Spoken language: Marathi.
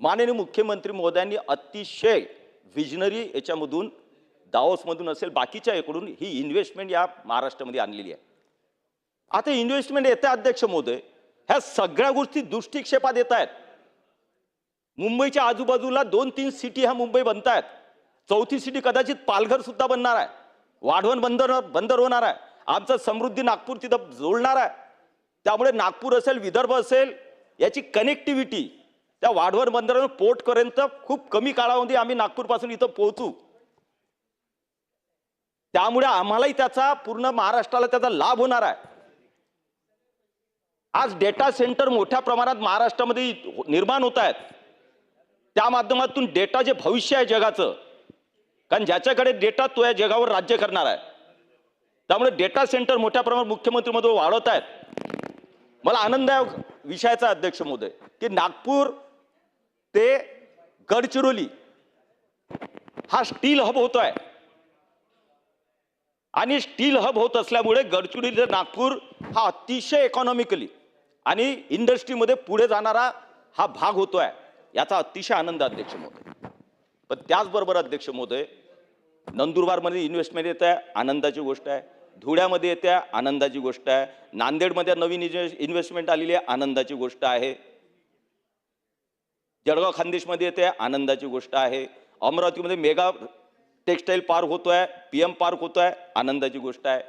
माननीय मुख्यमंत्री महोदयांनी अतिशय विजनरी याच्यामधून दावोसमधून असेल बाकीच्या इकडून ही इन्व्हेस्टमेंट या महाराष्ट्रामध्ये आणलेली आहे। आता इन्व्हेस्टमेंट येते अध्यक्ष महोदय, ह्या सगळ्या गोष्टी दृष्टिक्षेपात येत आहेत। मुंबईच्या आजूबाजूला 2-3 सिटी ह्या मुंबई बनतायत, चौथी सिटी कदाचित पालघर सुद्धा बनणार आहे, वाढवण बंदर होणार आहे, आमचं समृद्धी नागपूर तिथं जोडणार आहे। त्यामुळे नागपूर असेल विदर्भ असेल याची कनेक्टिव्हिटी त्या वाढवण बंदरावरून पोर्टपर्यंत खूप कमी काळामध्ये आम्ही नागपूरपासून इथं पोहोचू। त्यामुळे आम्हालाही त्याचा पूर्ण महाराष्ट्राला त्याचा लाभ होणार आहे। आज डेटा सेंटर मोठ्या प्रमाणात महाराष्ट्रामध्ये निर्माण होत आहेत, त्या माध्यमातून डेटा जे भविष्य आहे जगाचं, कारण ज्याच्याकडे डेटा तो या जगावर राज्य करणार आहे, त्यामुळे डेटा सेंटर मोठ्या प्रमाणात मुख्यमंत्री महोदय वाढवत आहेत। मला आनंद आहे विषयाचा अध्यक्ष महोदय की नागपूर ते गडचिरोली हा स्टील हब होतोय आणि स्टील हब होत असल्यामुळे गडचिरोली ते नागपूर हा अतिशय इकॉनॉमिकली आणि इंडस्ट्रीमध्ये पुढे जाणारा हा भाग होतोय, याचा अतिशय आनंद अध्यक्ष महोदय। पण त्याचबरोबर अध्यक्ष महोदय नंदुरबारमध्ये इन्व्हेस्टमेंट येत आहे, आनंदाची गोष्ट आहे। धुळ्यामध्ये येते आहे, आनंदाची गोष्ट आहे। नांदेडमध्ये नवीन इन्व्हेस्टमेंट आलेली आहे, आनंदाची गोष्ट आहे। जळगाव खानदेशमध्ये येते आहे, आनंदाची गोष्ट आहे। अमरावतीमध्ये मेगा टेक्सटाईल पार्क होतोय, PM पार्क होतोय, आनंदाची गोष्ट आहे।